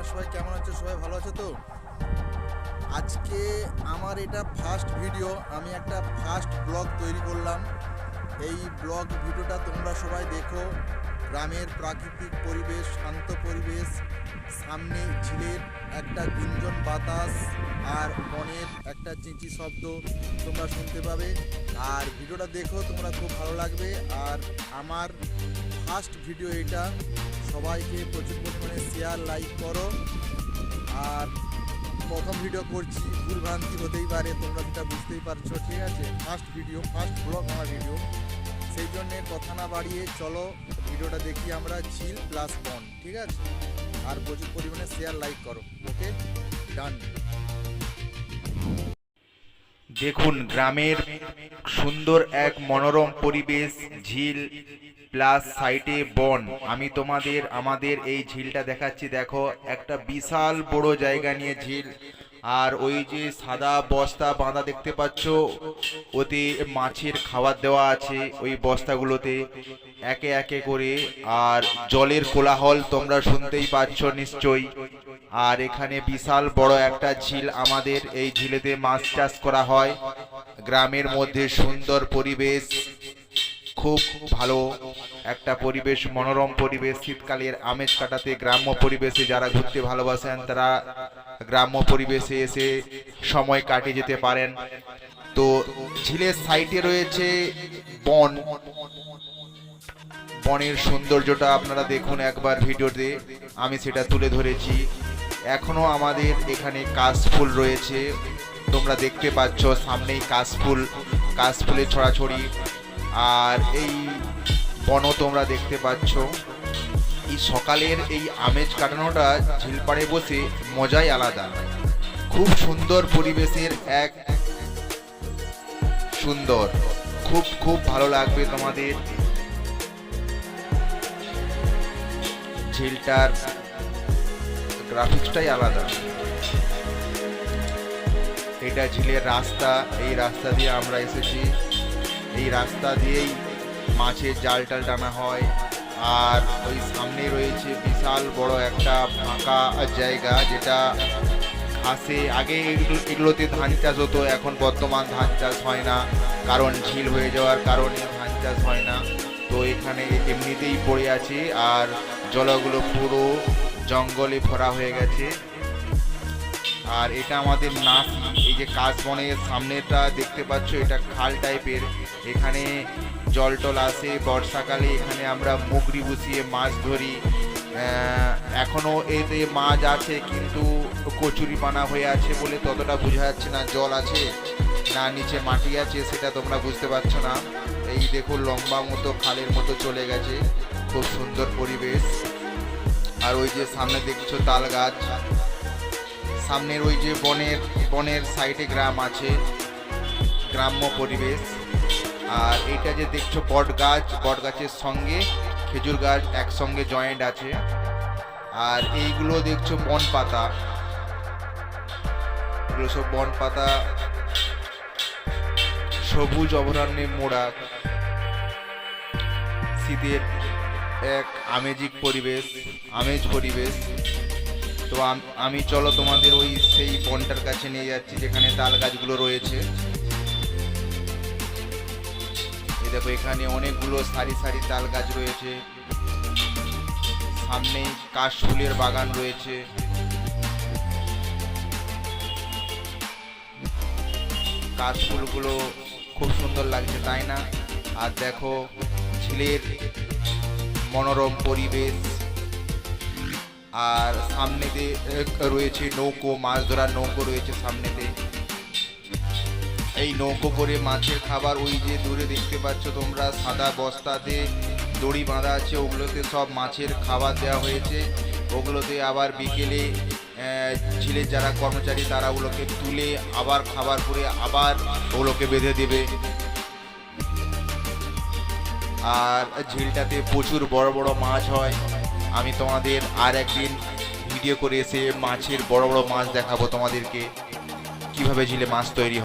সবাই কেমন আছো? সবাই ভালো আছো তো? আজকে আমার এটা ফার্স্ট ভিডিও, আমি একটা ফার্স্ট ব্লগ তৈরি করলাম। এই ব্লগ ভিডিওটা তোমরা সবাই দেখো। গ্রামের প্রাকৃতিক পরিবেশ, শান্ত পরিবেশ, সামনে ঝিলের একটা গুঞ্জন বাতাস আর বনের একটা চিঁচি শব্দ তোমরা শুনতে পাবে। আর ভিডিওটা দেখো, তোমরা খুব ভালো লাগবে। আর আমার ফার্স্ট ভিডিও এটা, সবাইকে প্রচুর পরিমাণে শেয়ার লাইক করো। আর প্রথম ভিডিও করছি, ভুলভ্রান্তি হতেই পারে, তোমরা সেটা বুঝতেই পারছো, ঠিক আছে? ফার্স্ট ভিডিও, ফার্স্ট ব্লগ আমার ভিডিও, সেই জন্যে কথা না বাড়িয়ে চলো ভিডিওটা দেখি আমরা, ঝিল প্লাস বন, ঠিক আছে? আর প্রচুর পরিমাণে শেয়ার লাইক করো। ওকে, ডান। দেখুন গ্রামের সুন্দর এক মনোরম পরিবেশ, ঝিল প্লাস সাইডে বন। আমি তোমাদের আমাদের এই ঝিলটা দেখাচ্ছি। দেখো একটা বিশাল বড় জায়গা নিয়ে ঝিল। আর ওই যে সাদা বস্তা বাঁধা দেখতে পাচ্ছ, ওতে মাছের খাবার দেওয়া আছে ওই বস্তাগুলোতে একে একে করে। আর জলের কোলাহল তোমরা শুনতেই পাচ্ছ নিশ্চয়ই। আর এখানে বিশাল বড় একটা ঝিল, আমাদের এই ঝিলেতে মাছ চাষ করা হয়। গ্রামের মধ্যে সুন্দর পরিবেশ, খুব ভালো একটা পরিবেশ, মনোরম পরিবেশ। শীতকালের আমেজ কাটাতে গ্রাম্য পরিবেশে যারা ঘুরতে ভালোবাসেন তারা গ্রাম্য পরিবেশে এসে সময় কাটিয়ে যেতে পারেন। তো ঝিলের সাইডে রয়েছে বন, বনের সৌন্দর্যটা আপনারা দেখুন একবার ভিডিওতে, আমি সেটা তুলে ধরেছি। এখনো আমাদের এখানে কাশফুল রয়েছে, তোমরা দেখতে পাচ্ছ সামনেই কাশফুলের ছড়াছড়ি। আর এই বনও তোমরা দেখতে পাচ্ছ। এই সকালের এই আমেজ কাটানোটা ঝিলপাড়ে বসে মজাই আলাদা। খুব সুন্দর পরিবেশের এক সুন্দর, খুব খুব ভালো লাগবে তোমাদের। ঝিলটার গ্রাফিক্সটাই আলাদা। এটা ঝিলের রাস্তা, এই রাস্তা দিয়ে আমরা এসেছি। এই রাস্তা দিয়েই মাছের জাল টাল টানা হয়। আর ওই সামনে রয়েছে বিশাল বড় একটা ফাঁকা জায়গা, যেটা ঘাসে, আগে এগুলোতে ধান চাষ হতো, এখন বর্তমান ধান চাষ হয় না, কারণ ঝিল হয়ে যাওয়ার কারণে ধান চাষ হয় না। তো এখানে এমনিতেই পড়ে আছে, আর জলগুলো পুরো জঙ্গলে ভরা হয়ে গেছে। আর এটা আমাদের নাসি, এই যে কাশবনের সামনেটা দেখতে পাচ্ছ, এটা খাল টাইপের। এখানে জল টল আসে বর্ষাকালে, এখানে আমরা মুগরি বসিয়ে মাছ ধরি। এখনো এতে মাছ আছে, কিন্তু কচুরি পানা হয়ে আছে বলে ততটা বোঝা যাচ্ছে না জল আছে না নিচে মাটি আছে, সেটা তোমরা বুঝতে পারছো না। এই দেখো লম্বা মতো খালের মতো চলে গেছে, খুব সুন্দর পরিবেশ। আর ওই যে সামনে দেখছো তাল গাছ, সামনের ওই যে বনের সাইডে গ্রাম আছে, গ্রাম্য পরিবেশ। আর এইটা যে দেখছো বট গাছ, বট গাছের সঙ্গে খেজুর গাছ একসঙ্গে জয়েন্ট আছে। আর এইগুলো দেখছো বন পাতা, এগুলো সব বন পাতা, সবুজ অভয়ারণ্যে মোড়া। শীতের এক আমেজ পরিবেশ। তো আমি চলো তোমাদের ওই সেই বনটার কাছে নিয়ে যাচ্ছি যেখানে তাল গাছগুলো রয়েছে। এই দেখো এখানে অনেকগুলো সারি সারি তাল গাছ রয়েছে, সামনে কাশফুলের বাগান রয়েছে। কাশফুলগুলো খুব সুন্দর লাগছে, তাই না? আর দেখো ঝিলের মনোরম পরিবেশ। আর সামনেতে রয়েছে নৌকো, মাছ ধরার নৌকো রয়েছে সামনেতে। এই নৌকো করে মাছের খাবার, ওই যে দূরে দেখতে পাচ্ছ তোমরা সাদা বস্তাতে দড়ি বাঁধা আছে, ওগুলোতে সব মাছের খাবার দেওয়া হয়েছে। ওগুলোতে আবার বিকেলে ঝিলের যারা কর্মচারী তারা ওগুলোকে তুলে আবার খাবার করে আবার ওগুলোকে বেঁধে দেবে। আর ঝিলটাতে প্রচুর বড় বড় মাছ হয়। আমি তোমাদের আর একদিন ভিডিও করে এসে মাছের বড় বড় মাছ দেখাবো তোমাদেরকে, কিভাবে ঝিলে মাছ তৈরি হয়।